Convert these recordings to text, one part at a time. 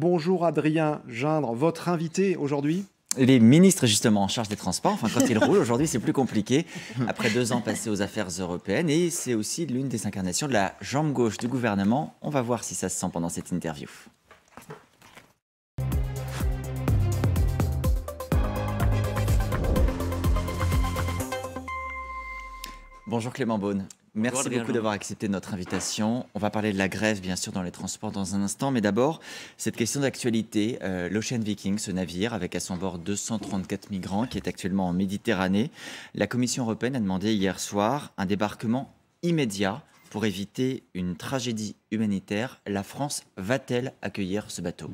Bonjour Adrien Gindre, votre invité aujourd'hui. Les ministres, justement, en charge des transports, enfin, quand ils roulent, aujourd'hui, c'est plus compliqué. Après 2 ans passés aux affaires européennes, et c'est aussi l'une des incarnations de la jambe gauche du gouvernement. On va voir si ça se sent pendant cette interview. Bonjour Clément Beaune. Merci beaucoup d'avoir accepté notre invitation. On va parler de la grève, bien sûr, dans les transports dans un instant. Mais d'abord, cette question d'actualité. L'Ocean Viking, ce navire, avec à son bord 234 migrants, qui est actuellement en Méditerranée. La Commission européenne a demandé hier soir un débarquement immédiat pour éviter une tragédie humanitaire. La France va-t-elle accueillir ce bateau?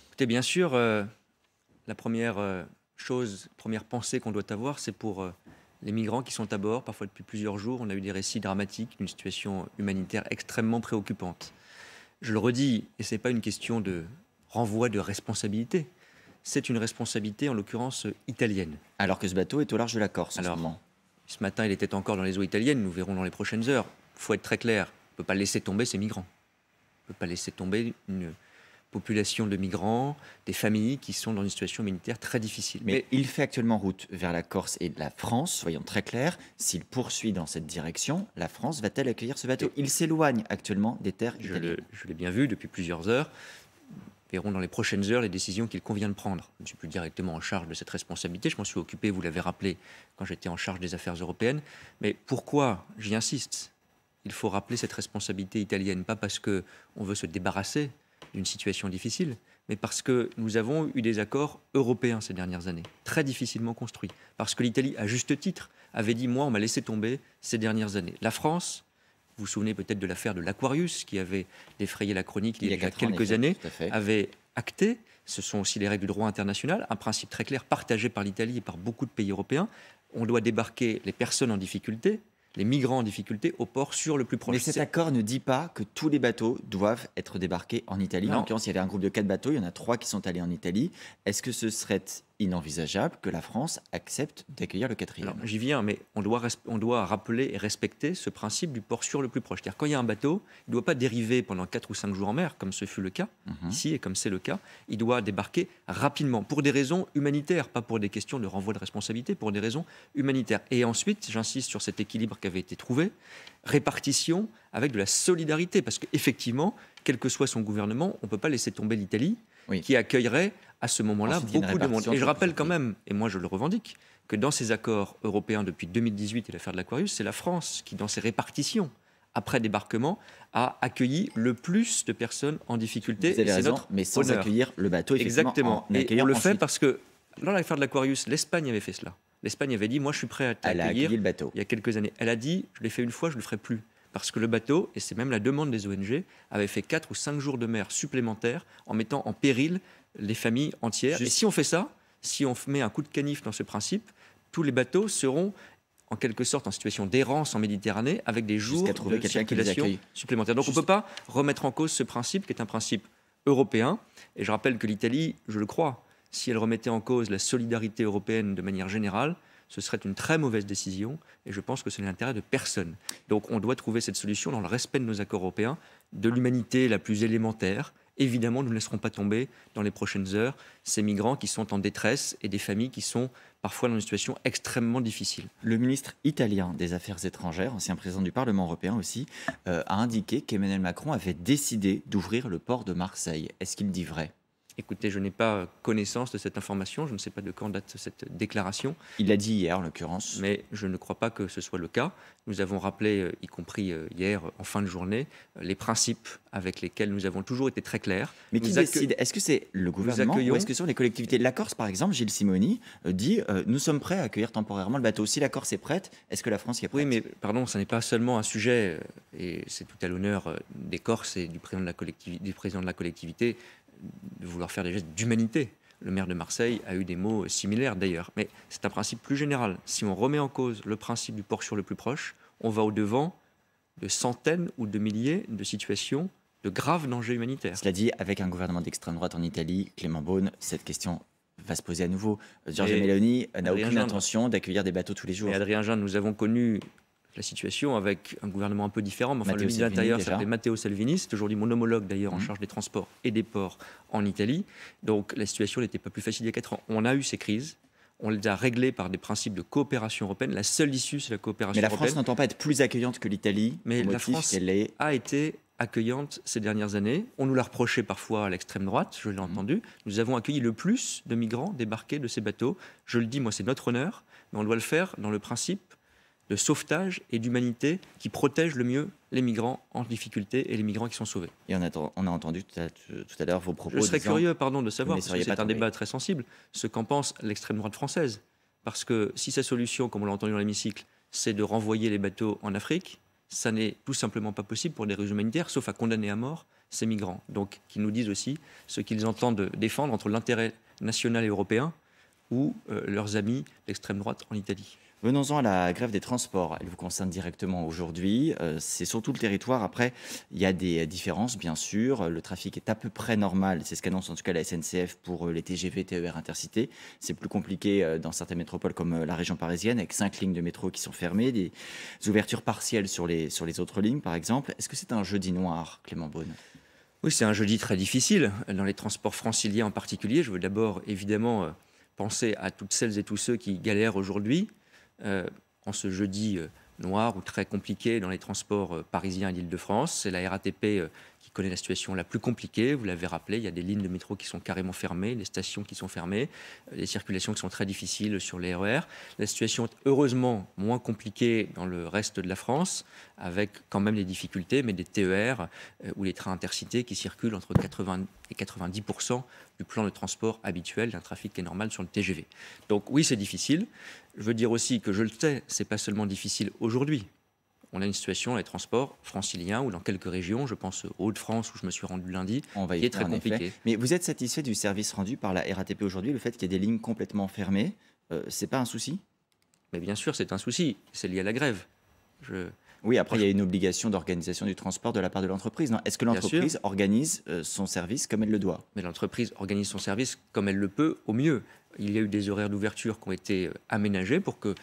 Écoutez, bien sûr, la première pensée qu'on doit avoir, c'est pour les migrants qui sont à bord, parfois depuis plusieurs jours. On a eu des récits dramatiques d'une situation humanitaire extrêmement préoccupante. Je le redis, et ce n'est pas une question de renvoi de responsabilité, c'est une responsabilité en l'occurrence italienne. Alors que ce bateau est au large de la Corse en ce moment. Ce matin, il était encore dans les eaux italiennes, nous verrons dans les prochaines heures. Il faut être très clair, on ne peut pas laisser tomber ces migrants. On ne peut pas laisser tomber une population de migrants, des familles qui sont dans une situation humanitaire très difficile. Mais il fait actuellement route vers la Corse et la France, soyons très clairs. S'il poursuit dans cette direction, la France va-t-elle accueillir ce bateau? Il s'éloigne actuellement des terres italiennes. Je l'ai bien vu depuis plusieurs heures. Nous verrons dans les prochaines heures les décisions qu'il convient de prendre. Je ne suis plus directement en charge de cette responsabilité. Je m'en suis occupé, vous l'avez rappelé, quand j'étais en charge des affaires européennes. Mais pourquoi j'y insiste? Il faut rappeler cette responsabilité italienne, pas parce qu'on veut se débarrasser d'une situation difficile, mais parce que nous avons eu des accords européens ces dernières années, très difficilement construits. Parce que l'Italie, à juste titre, avait dit « moi, on m'a laissé tomber ces dernières années ». La France, vous vous souvenez peut-être de l'affaire de l'Aquarius, qui avait défrayé la chronique il y a quelques années, avait acté, ce sont aussi les règles du droit international, un principe très clair partagé par l'Italie et par beaucoup de pays européens. On doit débarquer les personnes en difficulté, les migrants en difficulté au port sur le plus proche. Mais cet accord ne dit pas que tous les bateaux doivent être débarqués en Italie. En l'occurrence, il y avait un groupe de 4 bateaux, il y en a 3 qui sont allés en Italie. Est-ce que ce serait inenvisageable que la France accepte d'accueillir le 4e? Alors, j'y viens, mais on doit rappeler et respecter ce principe du port sur le plus proche. C'est-à-dire quand il y a un bateau, il ne doit pas dériver pendant 4 ou 5 jours en mer, comme ce fut le cas ici et comme c'est le cas. Il doit débarquer rapidement, pour des raisons humanitaires, pas pour des questions de renvoi de responsabilité, pour des raisons humanitaires. Et ensuite, j'insiste sur cet équilibre qui avait été trouvé, répartition avec de la solidarité, parce qu'effectivement, quel que soit son gouvernement, on ne peut pas laisser tomber l'Italie, qui accueillerait à ce moment-là beaucoup de monde. Et je rappelle quand même, et moi je le revendique, que dans ces accords européens depuis 2018 et l'affaire de l'Aquarius, c'est la France qui, dans ses répartitions, après débarquement, a accueilli le plus de personnes en difficulté. Vous avez raison, mais sans accueillir le bateau, effectivement. Exactement. Et on le fait parce que, dans l'affaire de l'Aquarius, l'Espagne avait fait cela. L'Espagne avait dit, moi je suis prêt à t'accueillir le bateau. Il y a quelques années. Elle a dit, je l'ai fait une fois, je ne le ferai plus. Parce que le bateau, et c'est même la demande des ONG, avait fait 4 ou 5 jours de mer supplémentaires en mettant en péril les familles entières. Et si on fait ça, si on met un coup de canif dans ce principe, tous les bateaux seront en quelque sorte en situation d'errance en Méditerranée avec des jours de circulation supplémentaires. Donc on ne peut pas remettre en cause ce principe qui est un principe européen. Et je rappelle que l'Italie, je le crois, si elle remettait en cause la solidarité européenne de manière générale, ce serait une très mauvaise décision et je pense que c'est l'intérêt de personne. Donc on doit trouver cette solution dans le respect de nos accords européens, de l'humanité la plus élémentaire. Évidemment, nous ne laisserons pas tomber dans les prochaines heures ces migrants qui sont en détresse et des familles qui sont parfois dans une situation extrêmement difficile. Le ministre italien des Affaires étrangères, ancien président du Parlement européen aussi, a indiqué qu'Emmanuel Macron avait décidé d'ouvrir le port de Marseille. Est-ce qu'il dit vrai ? Écoutez, je n'ai pas connaissance de cette information, je ne sais pas de quand date cette déclaration. Il l'a dit hier, en l'occurrence. Mais je ne crois pas que ce soit le cas. Nous avons rappelé, y compris hier, en fin de journée, les principes avec lesquels nous avons toujours été très clairs. Mais qui décide? Est-ce que c'est le gouvernement ou est-ce que ce sont les collectivités? La Corse, par exemple, Gilles Simoni dit nous sommes prêts à accueillir temporairement le bateau. Si la Corse est prête, est-ce que la France y est prête? Oui, mais pardon, ce n'est pas seulement un sujet, et c'est tout à l'honneur des Corses et du président de la collectivité, de vouloir faire des gestes d'humanité. Le maire de Marseille a eu des mots similaires d'ailleurs. Mais c'est un principe plus général. Si on remet en cause le principe du port sur le plus proche, on va au-devant de centaines ou de milliers de situations de graves dangers humanitaires. Cela dit, avec un gouvernement d'extrême droite en Italie, Clément Beaune, cette question va se poser à nouveau. Giorgia Meloni n'a aucune intention d'accueillir des bateaux tous les jours. Et Adrien Gindre, nous avons connu la situation avec un gouvernement un peu différent. Mais enfin, Matteo le ministre de Salvini, l'Intérieur déjà. s'appelait Matteo Salvini. C'est aujourd'hui mon homologue d'ailleurs en charge des transports et des ports en Italie. Donc la situation n'était pas plus facile il y a 4 ans. On a eu ces crises. On les a réglées par des principes de coopération européenne. La seule issue, c'est la coopération Mais la européenne. France n'entend pas être plus accueillante que l'Italie. Mais au la motif France qu'elle est... a été accueillante ces dernières années. On nous l'a reproché parfois à l'extrême droite, je l'ai entendu. Nous avons accueilli le plus de migrants débarqués de ces bateaux. Je le dis, moi, c'est notre honneur, mais on doit le faire dans le principe de sauvetage et d'humanité qui protège le mieux les migrants en difficulté et les migrants qui sont sauvés. Et on a entendu tout à l'heure vos propos. Je serais disant... curieux, pardon, de savoir, ne parce que seriez c'est pas un tombé. débat très sensible, ce qu'en pense l'extrême droite française. Parce que si sa solution, comme on l'a entendu dans l'hémicycle, c'est de renvoyer les bateaux en Afrique, ça n'est tout simplement pas possible pour des raisons humanitaires, sauf à condamner à mort ces migrants. Donc, qu'ils nous disent aussi ce qu'ils entendent défendre entre l'intérêt national et européen ou leurs amis d'extrême droite en Italie. Venons-en à la grève des transports. Elle vous concerne directement aujourd'hui. C'est surtout le territoire. Après, il y a des différences, bien sûr. Le trafic est à peu près normal. C'est ce qu'annonce en tout cas la SNCF pour les TGV, TER intercités. C'est plus compliqué dans certaines métropoles comme la région parisienne, avec 5 lignes de métro qui sont fermées, des ouvertures partielles sur les autres lignes, par exemple. Est-ce que c'est un jeudi noir, Clément Beaune ? Oui, c'est un jeudi très difficile, dans les transports franciliens en particulier. Je veux d'abord, évidemment, penser à toutes celles et tous ceux qui galèrent aujourd'hui. En ce jeudi noir ou très compliqué dans les transports parisiens et d'Île-de-France. C'est la RATP qui connaît la situation la plus compliquée. Vous l'avez rappelé, il y a des lignes de métro qui sont carrément fermées, des stations qui sont fermées, des circulations qui sont très difficiles sur les RER. La situation est heureusement moins compliquée dans le reste de la France, avec quand même des difficultés, mais des TER ou les trains intercités qui circulent entre 80 et 90% du plan de transport habituel d'un trafic qui est normal sur le TGV. Donc oui, c'est difficile. Je veux dire aussi que je le sais, c'est pas seulement difficile aujourd'hui. On a une situation dans les transports franciliens ou dans quelques régions, je pense aux Hauts-de-France où je me suis rendu lundi, qui est très compliqué. Mais vous êtes satisfait du service rendu par la RATP aujourd'hui, le fait qu'il y ait des lignes complètement fermées, c'est pas un souci ? Mais bien sûr, c'est un souci. C'est lié à la grève. Oui, après, il y a une obligation d'organisation du transport de la part de l'entreprise. Non ? Est-ce que l'entreprise organise son service comme elle le doit ? Mais l'entreprise organise son service comme elle le peut, au mieux. Il y a eu des horaires d'ouverture qui ont été aménagés pour que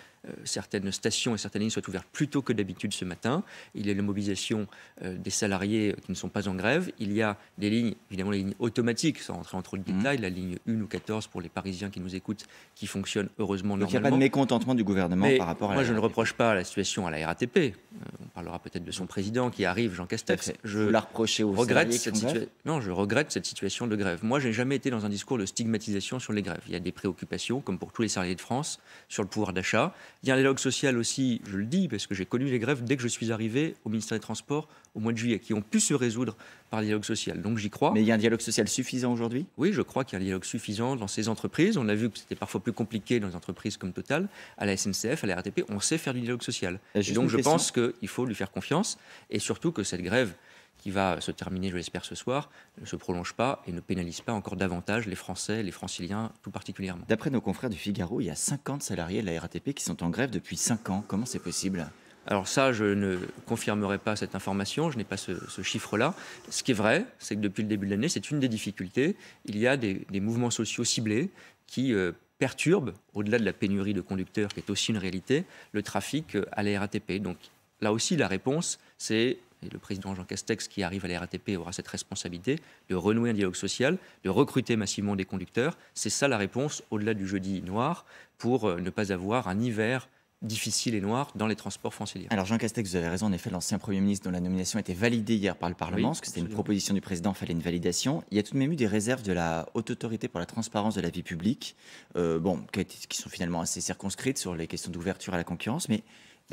certaines stations et certaines lignes soient ouvertes plus tôt que d'habitude ce matin. Il y a la mobilisation des salariés qui ne sont pas en grève. Il y a des lignes, évidemment les lignes automatiques, sans rentrer en trop de détails, la ligne 1 ou 14 pour les Parisiens qui nous écoutent, qui fonctionne heureusement Donc normalement. il n'y a pas de mécontentement du gouvernement par rapport à moi, la je ne RATP. reproche pas la situation à la RATP. On parlera peut-être de son président qui arrive, Jean Castex. Vous la reprochez aux regrette salariés qui font grève ? Non, je regrette cette situation de grève. Moi, je n'ai jamais été dans un discours de stigmatisation sur les grèves. Il y a des préoccupations, comme pour tous les salariés de France, sur le pouvoir d'achat. Il y a un dialogue social aussi, je le dis, parce que j'ai connu les grèves dès que je suis arrivé au ministère des Transports au mois de juillet, qui ont pu se résoudre par le dialogue social. Donc j'y crois. Mais il y a un dialogue social suffisant aujourd'hui ? Oui, je crois qu'il y a un dialogue suffisant dans ces entreprises. On a vu que c'était parfois plus compliqué dans les entreprises comme Total, à la SNCF, à la RATP. On sait faire du dialogue social. Et donc je pense qu'il faut lui faire confiance et surtout que cette grève qui va se terminer, je l'espère, ce soir, ne se prolonge pas et ne pénalise pas encore davantage les Français, les Franciliens tout particulièrement. D'après nos confrères du Figaro, il y a 50 salariés de la RATP qui sont en grève depuis 5 ans. Comment c'est possible ? Alors ça, je ne confirmerai pas cette information, je n'ai pas ce chiffre-là. Ce qui est vrai, c'est que depuis le début de l'année, c'est une des difficultés. Il y a des mouvements sociaux ciblés qui perturbent, au-delà de la pénurie de conducteurs, qui est aussi une réalité, le trafic à la RATP. Donc là aussi, la réponse, c'est, et le président Jean Castex qui arrive à la RATP aura cette responsabilité, de renouer un dialogue social, de recruter massivement des conducteurs. C'est ça la réponse, au-delà du jeudi noir, pour ne pas avoir un hiver difficile et noir dans les transports franciliens. Alors Jean Castex, vous avez raison, en effet, l'ancien Premier ministre dont la nomination a été validée hier par le Parlement, parce que c'était une proposition du président, il fallait une validation. Il y a tout de même eu des réserves de la Haute Autorité pour la transparence de la vie publique, qui sont finalement assez circonscrites sur les questions d'ouverture à la concurrence, mais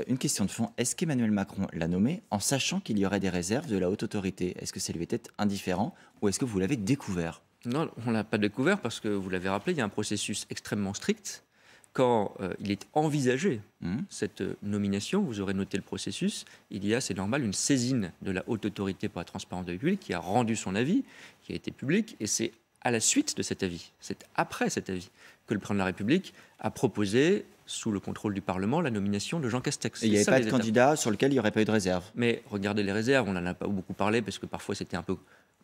une question de fond, est-ce qu'Emmanuel Macron l'a nommé en sachant qu'il y aurait des réserves de la Haute Autorité ? Est-ce que ça lui était indifférent ou est-ce que vous l'avez découvert ? Non, on ne l'a pas découvert parce que, vous l'avez rappelé, il y a un processus extrêmement strict. Quand il est envisagé cette nomination, vous aurez noté le processus, il y a, c'est normal, une saisine de la Haute Autorité pour la transparence de la vie publique qui a rendu son avis, qui a été public, et c'est à la suite de cet avis, c'est après cet avis, que le président de la République a proposé, sous le contrôle du Parlement, la nomination de Jean Castex. Et il n'y avait pas de candidat sur lequel il n'y aurait pas eu de réserve ? Mais regardez les réserves, on n'en a pas beaucoup parlé parce que parfois c'était un peu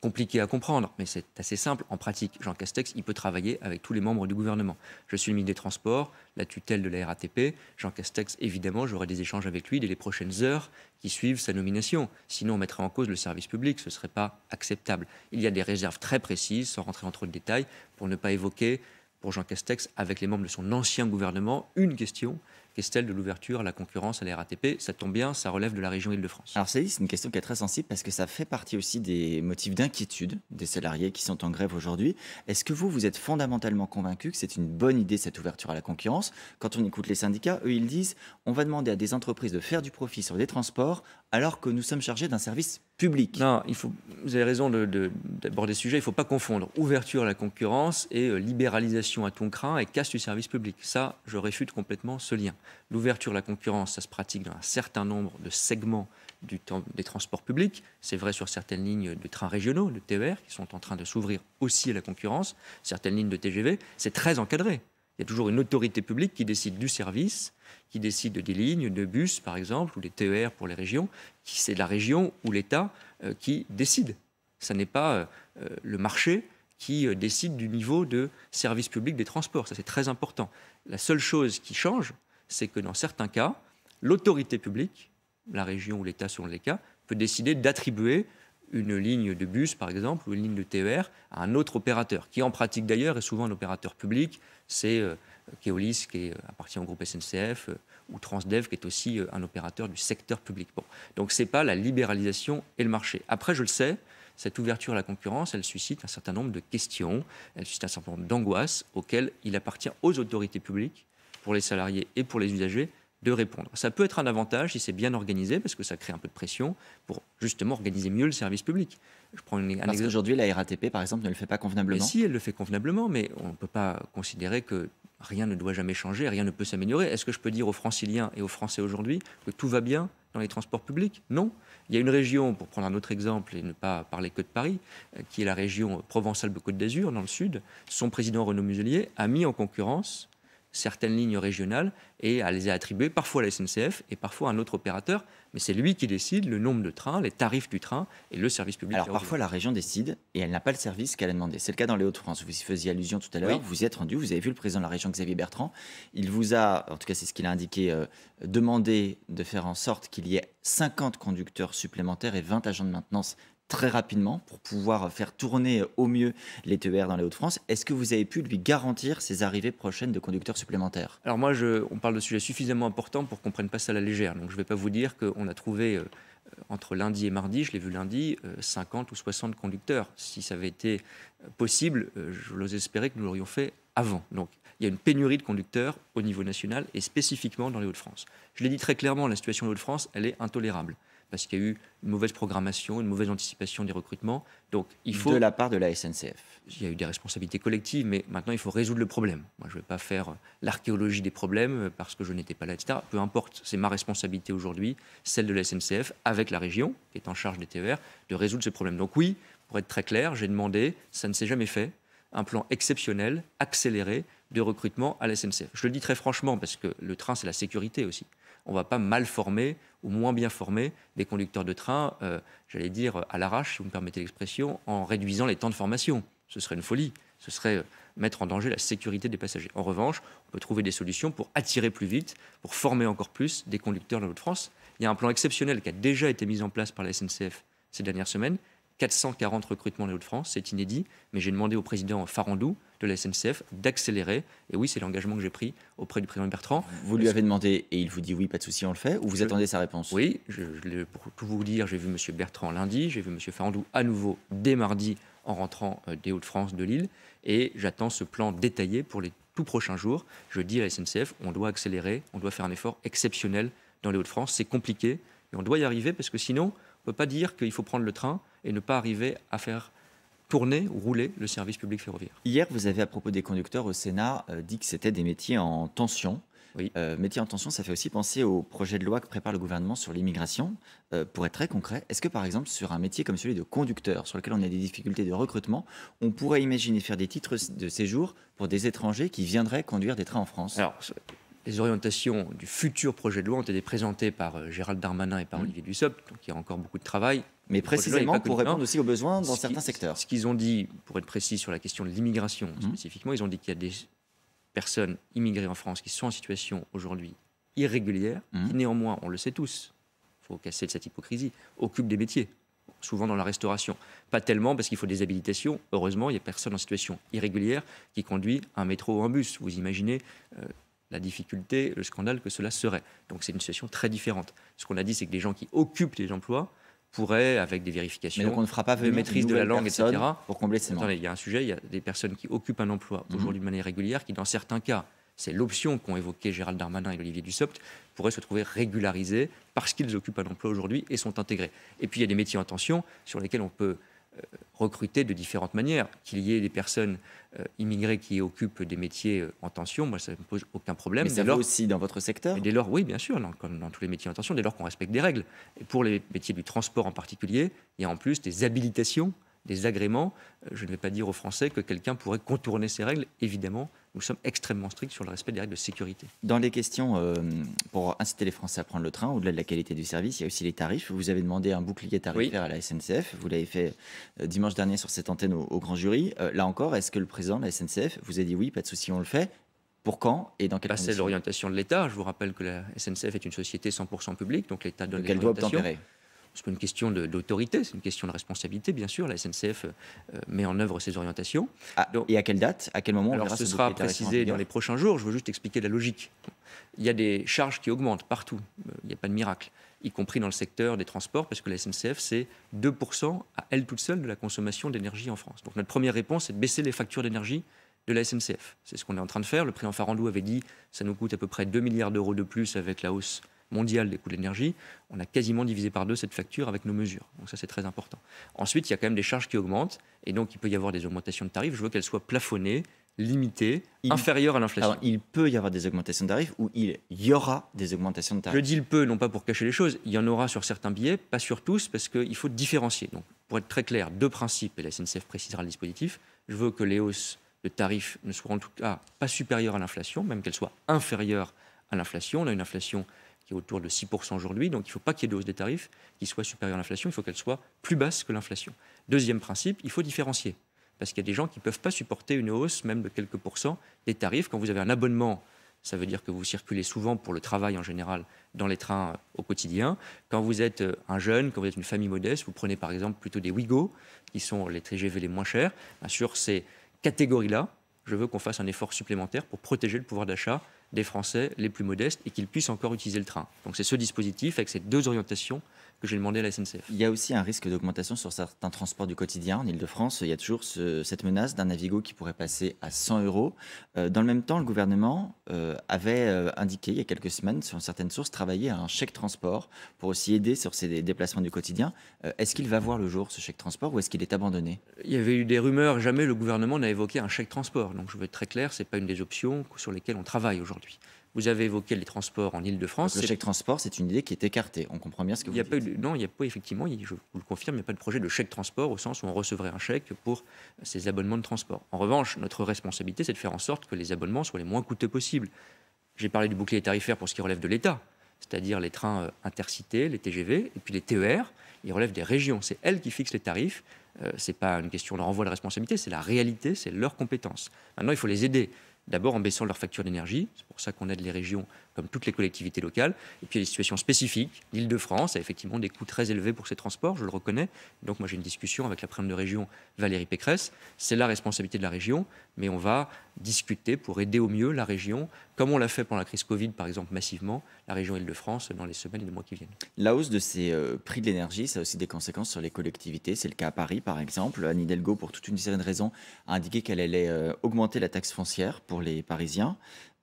compliqué à comprendre, mais c'est assez simple. En pratique, Jean Castex, il peut travailler avec tous les membres du gouvernement. Je suis le ministre des Transports, la tutelle de la RATP. Jean Castex, évidemment, j'aurai des échanges avec lui dès les prochaines heures qui suivent sa nomination. Sinon, on mettrait en cause le service public. Ce ne serait pas acceptable. Il y a des réserves très précises, sans rentrer en trop de détails, pour ne pas évoquer, pour Jean Castex, avec les membres de son ancien gouvernement, une question, qui est celle de l'ouverture à la concurrence à la RATP. Ça tombe bien, ça relève de la région Île-de-France. Alors c'est une question qui est très sensible parce que ça fait partie aussi des motifs d'inquiétude des salariés qui sont en grève aujourd'hui. Est-ce que vous êtes fondamentalement convaincu que c'est une bonne idée cette ouverture à la concurrence? Quand on écoute les syndicats, eux ils disent on va demander à des entreprises de faire du profit sur des transports alors que nous sommes chargés d'un service public. Non, vous avez raison d'aborder ce sujet, il ne faut pas confondre ouverture à la concurrence et libéralisation à ton crin et casse du service public. Ça, je réfute complètement ce lien. L'ouverture à la concurrence, ça se pratique dans un certain nombre de segments des transports publics. C'est vrai sur certaines lignes de trains régionaux, de TER, qui sont en train de s'ouvrir aussi à la concurrence. Certaines lignes de TGV, c'est très encadré. Il y a toujours une autorité publique qui décide du service, qui décide des lignes de bus, par exemple, ou des TER pour les régions. C'est la région ou l'État qui décide. Ce n'est pas le marché qui décide du niveau de service public des transports. Ça, c'est très important. La seule chose qui change, c'est que dans certains cas, l'autorité publique, la région ou l'État selon les cas, peut décider d'attribuer une ligne de bus, par exemple, ou une ligne de TER à un autre opérateur, qui en pratique d'ailleurs est souvent un opérateur public. C'est Keolis, qui appartient au groupe SNCF, ou Transdev, qui est aussi un opérateur du secteur public. Bon. Donc ce n'est pas la libéralisation et le marché. Après, je le sais, cette ouverture à la concurrence, elle suscite un certain nombre de questions, elle suscite un certain nombre d'angoisses auxquelles il appartient aux autorités publiques, pour les salariés et pour les usagers, de répondre. Ça peut être un avantage si c'est bien organisé, parce que ça crée un peu de pression pour justement organiser mieux le service public. Je prends un exemple. Parce qu'aujourd'hui, la RATP, par exemple, ne le fait pas convenablement. Mais si, elle le fait convenablement, mais on ne peut pas considérer que rien ne doit jamais changer, rien ne peut s'améliorer. Est-ce que je peux dire aux Franciliens et aux Français aujourd'hui que tout va bien dans les transports publics? Non. Il y a une région, pour prendre un autre exemple et ne pas parler que de Paris, qui est la région Provence-Alpes-Côte d'Azur, dans le sud. Son président Renaud Muselier a mis en concurrence certaines lignes régionales et elle les a attribuées parfois à la SNCF et parfois à un autre opérateur. Mais c'est lui qui décide le nombre de trains, les tarifs du train et le service public. Alors parfois la région décide et elle n'a pas le service qu'elle a demandé. C'est le cas dans les Hauts-de-France. Vous y faisiez allusion tout à l'heure. Oui. Vous y êtes rendu, vous avez vu le président de la région Xavier Bertrand. Il vous a, en tout cas c'est ce qu'il a indiqué, demandé de faire en sorte qu'il y ait 50 conducteurs supplémentaires et 20 agents de maintenance très rapidement pour pouvoir faire tourner au mieux les TER dans les Hauts-de-France. Est-ce que vous avez pu lui garantir ces arrivées prochaines de conducteurs supplémentaires? Alors moi, on parle de sujets suffisamment importants pour qu'on ne prenne pas ça à la légère. Donc je ne vais pas vous dire qu'on a trouvé, entre lundi et mardi, je l'ai vu lundi, 50 ou 60 conducteurs. Si ça avait été possible, je l'ose espérer que nous l'aurions fait avant. Donc il y a une pénurie de conducteurs au niveau national et spécifiquement dans les Hauts-de-France. Je l'ai dit très clairement, la situation des Hauts-de-France, elle est intolérable. Parce qu'il y a eu une mauvaise programmation, une mauvaise anticipation des recrutements. Donc, il faut... De la part de la SNCF. Il y a eu des responsabilités collectives, mais maintenant, il faut résoudre le problème. Moi, je ne vais pas faire l'archéologie des problèmes parce que je n'étais pas là, etc. Peu importe, c'est ma responsabilité aujourd'hui, celle de la SNCF, avec la région, qui est en charge des TER, de résoudre ces problèmes. Donc oui, pour être très clair, j'ai demandé, ça ne s'est jamais fait, un plan exceptionnel, accéléré, de recrutement à la SNCF. Je le dis très franchement, parce que le train, c'est la sécurité aussi. On ne va pas mal former ou moins bien former des conducteurs de train, j'allais dire à l'arrache, si vous me permettez l'expression, en réduisant les temps de formation. Ce serait une folie. Ce serait mettre en danger la sécurité des passagers. En revanche, on peut trouver des solutions pour attirer plus vite, pour former encore plus des conducteurs dans l'Hauts-de-France. Il y a un plan exceptionnel qui a déjà été mis en place par la SNCF ces dernières semaines. 440 recrutements dans les Hauts-de-France, c'est inédit, mais j'ai demandé au président Farandou de la SNCF d'accélérer. Et oui, c'est l'engagement que j'ai pris auprès du président Bertrand. Vous lui avez demandé et il vous dit oui, pas de souci, on le fait, ou vous attendez sa réponse? Oui, pour tout vous dire, j'ai vu M. Bertrand lundi, j'ai vu M. Farandou à nouveau dès mardi en rentrant des Hauts-de-France de Lille, et j'attends ce plan détaillé pour les tout prochains jours. Je dis à la SNCF, on doit accélérer, on doit faire un effort exceptionnel dans les Hauts-de-France. C'est compliqué, mais on doit y arriver parce que sinon, on ne peut pas dire qu'il faut prendre le train et ne pas arriver à faire tourner ou rouler le service public ferroviaire. Hier, vous avez, à propos des conducteurs au Sénat, dit que c'était des métiers en tension. Oui. Métiers en tension, ça fait aussi penser au projet de loi que prépare le gouvernement sur l'immigration. Pour être très concret, est-ce que par exemple, sur un métier comme celui de conducteur, sur lequel on a des difficultés de recrutement, on pourrait imaginer faire des titres de séjour pour des étrangers qui viendraient conduire des trains en France? Alors, Les orientations du futur projet de loi ont été présentées par Gérald Darmanin et par Olivier Dussopt, donc il y a encore beaucoup de travail. Mais précisément pour répondre aussi aux besoins dans certains secteurs. Ce qu'ils ont dit, pour être précis sur la question de l'immigration spécifiquement, ils ont dit qu'il y a des personnes immigrées en France qui sont en situation aujourd'hui irrégulière, qui néanmoins, on le sait tous, il faut casser cette hypocrisie, occupent des métiers, souvent dans la restauration. Pas tellement parce qu'il faut des habilitations. Heureusement, il n'y a personne en situation irrégulière qui conduit un métro ou un bus. Vous imaginez la difficulté, le scandale que cela serait. Donc c'est une situation très différente. Ce qu'on a dit, c'est que des gens qui occupent des emplois pourraient, avec des vérifications, mais donc on ne fera pas de maîtrise de la langue, etc., pour combler ces manques. Attendez, il y a un sujet, il y a des personnes qui occupent un emploi aujourd'hui de manière régulière, qui dans certains cas, c'est l'option qu'ont évoqué Gérald Darmanin et Olivier Dussopt, pourraient se trouver régularisés parce qu'ils occupent un emploi aujourd'hui et sont intégrés. Et puis il y a des métiers en tension sur lesquels on peut recruter de différentes manières. Qu'il y ait des personnes immigrées qui occupent des métiers en tension, moi ça ne me pose aucun problème. Mais ça vaut aussi dans votre secteur ? Dès lors, oui, bien sûr, comme dans tous les métiers en tension, dès lors qu'on respecte des règles. Et pour les métiers du transport en particulier, il y a en plus des habilitations, des agréments. Je ne vais pas dire aux Français que quelqu'un pourrait contourner ces règles. Évidemment, nous sommes extrêmement stricts sur le respect des règles de sécurité. Dans les questions pour inciter les Français à prendre le train, au-delà de la qualité du service, il y a aussi les tarifs. Vous avez demandé un bouclier tarifaire à la SNCF. Vous l'avez fait dimanche dernier sur cette antenne au grand jury. Là encore, est-ce que le président de la SNCF vous a dit oui, pas de souci, on le fait ? Pour quand et dans quelles conditions ? C'est l'orientation de l'État. Je vous rappelle que la SNCF est une société 100% publique, donc l'État donne donc elle doit obtempérer. C'est pas une question d'autorité, c'est une question de responsabilité, bien sûr. La SNCF met en œuvre ses orientations. Et à quelle date ? À quel moment ? Alors, ce sera précisé dans les prochains jours. Je veux juste expliquer la logique. Il y a des charges qui augmentent partout. Il n'y a pas de miracle, y compris dans le secteur des transports, parce que la SNCF, c'est 2% à elle toute seule de la consommation d'énergie en France. Donc, notre première réponse, c'est de baisser les factures d'énergie de la SNCF. C'est ce qu'on est en train de faire. Le président Farandou avait dit que ça nous coûte à peu près 2 milliards d'euros de plus avec la hausse mondiale des coûts de l'énergie. On a quasiment divisé par 2 cette facture avec nos mesures. Donc ça, c'est très important. Ensuite, il y a quand même des charges qui augmentent. Et donc, il peut y avoir des augmentations de tarifs. Je veux qu'elles soient plafonnées, limitées, inférieures à l'inflation. Il peut y avoir des augmentations de tarifs ou il y aura des augmentations de tarifs ? Je dis il peut, non pas pour cacher les choses. Il y en aura sur certains billets, pas sur tous, parce qu'il faut différencier. Donc, pour être très clair, 2 principes, et la SNCF précisera le dispositif. Je veux que les hausses de tarifs ne soient en tout cas pas supérieures à l'inflation, même qu'elles soient inférieures à l'inflation. On a une inflation qui est autour de 6% aujourd'hui, donc il ne faut pas qu'il y ait de hausse des tarifs qui soit supérieure à l'inflation, il faut qu'elle soit plus basse que l'inflation. Deuxième principe, il faut différencier, parce qu'il y a des gens qui ne peuvent pas supporter une hausse, même de quelques pourcents, des tarifs. Quand vous avez un abonnement, ça veut dire que vous circulez souvent pour le travail en général dans les trains au quotidien. Quand vous êtes un jeune, quand vous êtes une famille modeste, vous prenez par exemple plutôt des Ouigo, qui sont les TGV les moins chers. Bien sûr, ces catégories-là, je veux qu'on fasse un effort supplémentaire pour protéger le pouvoir d'achat des Français les plus modestes et qu'ils puissent encore utiliser le train. Donc c'est ce dispositif avec ces 2 orientations que j'ai demandé à la SNCF. Il y a aussi un risque d'augmentation sur certains transports du quotidien. En Ile-de-France, il y a toujours cette menace d'un Navigo qui pourrait passer à 100 €. Dans le même temps, le gouvernement avait indiqué il y a quelques semaines, sur certaines sources, travailler à un chèque transport pour aussi aider sur ces déplacements du quotidien. Est-ce qu'il va voir le jour, ce chèque transport, ou est-ce qu'il est abandonné ? Il y avait eu des rumeurs, jamais le gouvernement n'a évoqué un chèque transport. Donc je veux être très clair, ce n'est pas une des options sur lesquelles on travaille aujourd'hui. Vous avez évoqué les transports en Ile-de-France. Le chèque transport, c'est une idée qui est écartée. On comprend bien ce que vous dites. Non, il n'y a pas, effectivement, je vous le confirme, il n'y a pas de projet de chèque transport au sens où on recevrait un chèque pour ces abonnements de transport. En revanche, notre responsabilité, c'est de faire en sorte que les abonnements soient les moins coûteux possibles. J'ai parlé du bouclier tarifaire pour ce qui relève de l'État, c'est-à-dire les trains intercités, les TGV, et puis les TER. Ils relèvent des régions. C'est elles qui fixent les tarifs. Ce n'est pas une question de renvoi de responsabilité, c'est la réalité, c'est leur compétence. Maintenant, il faut les aider. D'abord en baissant leur facture d'énergie, c'est pour ça qu'on aide les régions comme toutes les collectivités locales. Et puis il y a des situations spécifiques. L'Île-de-France a effectivement des coûts très élevés pour ses transports, je le reconnais. Donc moi j'ai une discussion avec la présidente de région Valérie Pécresse. C'est la responsabilité de la région, mais on va discuter pour aider au mieux la région, comme on l'a fait pendant la crise Covid par exemple massivement, la région Île-de-France dans les semaines et les mois qui viennent. La hausse de ces prix de l'énergie, ça a aussi des conséquences sur les collectivités. C'est le cas à Paris par exemple. Anne Hidalgo, pour toute une série de raisons, a indiqué qu'elle allait augmenter la taxe foncière pour les Parisiens.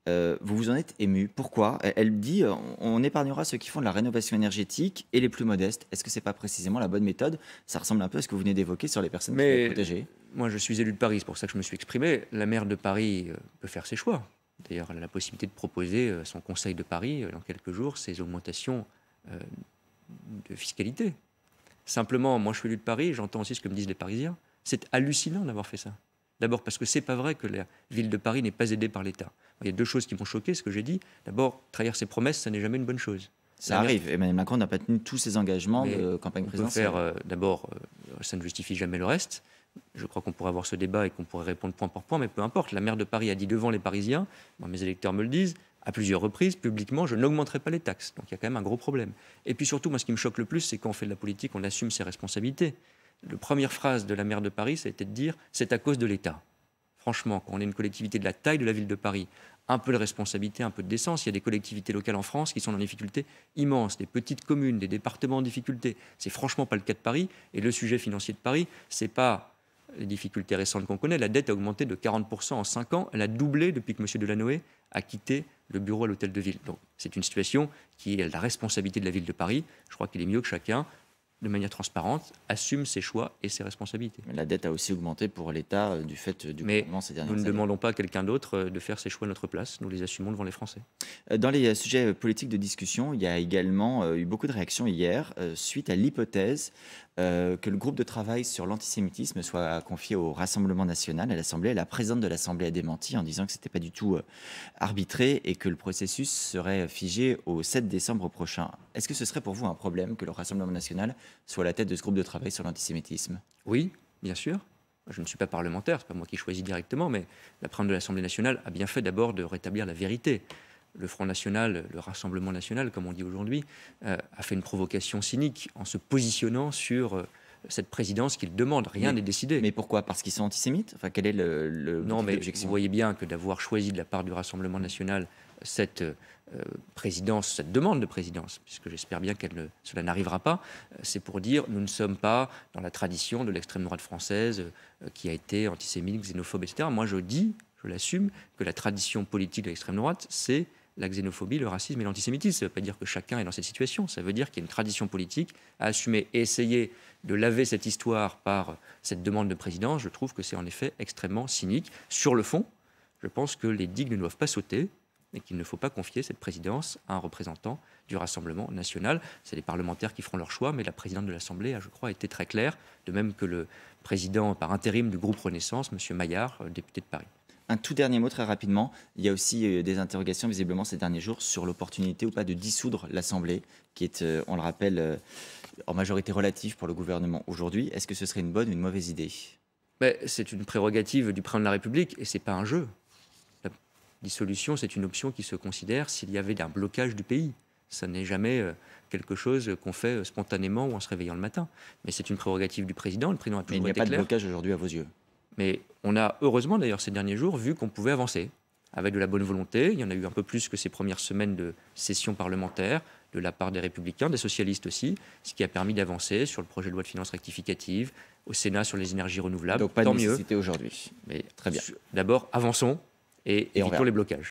Vous vous en êtes ému. Pourquoi ? Elle dit on épargnera ceux qui font de la rénovation énergétique et les plus modestes. Est-ce que ce n'est pas précisément la bonne méthode ? Ça ressemble un peu à ce que vous venez d'évoquer sur les personnes qui sont protégées. Moi, je suis élu de Paris, c'est pour ça que je me suis exprimé. La maire de Paris peut faire ses choix. D'ailleurs, elle a la possibilité de proposer à son conseil de Paris, dans quelques jours, ces augmentations de fiscalité. Simplement, moi, je suis élu de Paris, j'entends aussi ce que me disent les Parisiens. C'est hallucinant d'avoir fait ça. D'abord parce que c'est pas vrai que la ville de Paris n'est pas aidée par l'État. Il y a deux choses qui m'ont choqué, ce que j'ai dit. D'abord, trahir ses promesses, ça n'est jamais une bonne chose. Ça arrive. Emmanuel Macron n'a pas tenu tous ses engagements de campagne présidentielle. D'abord, ça ne justifie jamais le reste. Je crois qu'on pourrait avoir ce débat et qu'on pourrait répondre point par point, mais peu importe. La maire de Paris a dit devant les Parisiens, moi, mes électeurs me le disent, à plusieurs reprises, publiquement, je n'augmenterai pas les taxes. Donc il y a quand même un gros problème. Et puis surtout, moi, ce qui me choque le plus, c'est quand on fait de la politique, on assume ses responsabilités. La première phrase de la maire de Paris, ça a été de dire « c'est à cause de l'État ». Franchement, quand on est une collectivité de la taille de la ville de Paris, un peu de responsabilité, un peu de décence. Il y a des collectivités locales en France qui sont dans des difficultés immenses, des petites communes, des départements en difficulté. C'est franchement pas le cas de Paris. Et le sujet financier de Paris, c'est pas les difficultés récentes qu'on connaît. La dette a augmenté de 40% en 5 ans. Elle a doublé depuis que M. Delanoë a quitté le bureau à l'hôtel de ville. Donc c'est une situation qui est la responsabilité de la ville de Paris. Je crois qu'il est mieux que chacun, de manière transparente, assume ses choix et ses responsabilités. Mais la dette a aussi augmenté pour l'État du fait du gouvernement ces dernières années. Nous ne demandons pas à quelqu'un d'autre de faire ses choix à notre place. Nous les assumons devant les Français. Dans les sujets politiques de discussion, il y a également eu beaucoup de réactions hier suite à l'hypothèse que le groupe de travail sur l'antisémitisme soit confié au Rassemblement national, à l'Assemblée. La présidente de l'Assemblée a démenti en disant que ce n'était pas du tout arbitré et que le processus serait figé au 7 décembre prochain. Est-ce que ce serait pour vous un problème que le Rassemblement national soit à la tête de ce groupe de travail sur l'antisémitisme? Oui, bien sûr. Je ne suis pas parlementaire, ce n'est pas moi qui choisis directement, mais la présidente de l'Assemblée nationale a bien fait d'abord de rétablir la vérité. Le Front National, le Rassemblement National, comme on dit aujourd'hui, a fait une provocation cynique en se positionnant sur cette présidence qu'il demande. Rien n'est décidé. Mais pourquoi? Parce qu'ils sont antisémites? Enfin, quel est le Non, mais vous voyez bien que d'avoir choisi de la part du Rassemblement National cette présidence, cette demande de présidence, puisque j'espère bien que cela n'arrivera pas, c'est pour dire nous ne sommes pas dans la tradition de l'extrême droite française qui a été antisémite, xénophobe, etc. Moi, je dis, je l'assume, que la tradition politique de l'extrême droite, c'est la xénophobie, le racisme et l'antisémitisme. Ça ne veut pas dire que chacun est dans cette situation. Ça veut dire qu'il y a une tradition politique à assumer et essayer de laver cette histoire par cette demande de présidence. Je trouve que c'est en effet extrêmement cynique. Sur le fond, je pense que les digues ne doivent pas sauter et qu'il ne faut pas confier cette présidence à un représentant du Rassemblement national. C'est les parlementaires qui feront leur choix, mais la présidente de l'Assemblée a, je crois, été très claire, de même que le président par intérim du groupe Renaissance, M. Maillard, député de Paris. Un tout dernier mot très rapidement. Il y a aussi des interrogations visiblement ces derniers jours sur l'opportunité ou pas de dissoudre l'Assemblée, qui est, on le rappelle, en majorité relative pour le gouvernement aujourd'hui. Est-ce que ce serait une bonne ou une mauvaise idée? C'est une prérogative du président de la République et ce n'est pas un jeu. La dissolution, c'est une option qui se considère s'il y avait un blocage du pays. Ça n'est jamais quelque chose qu'on fait spontanément ou en se réveillant le matin. Mais c'est une prérogative du président. Le président a toujours été clair. Mais il n'y a pas de blocage aujourd'hui à vos yeux? Mais on a heureusement d'ailleurs ces derniers jours vu qu'on pouvait avancer avec de la bonne volonté. Il y en a eu un peu plus que ces premières semaines de session parlementaire de la part des Républicains, des socialistes aussi, ce qui a permis d'avancer sur le projet de loi de finances rectificative, au Sénat sur les énergies renouvelables. Donc pas de nécessité aujourd'hui. Mais très bien. D'abord, avançons et évitons les blocages.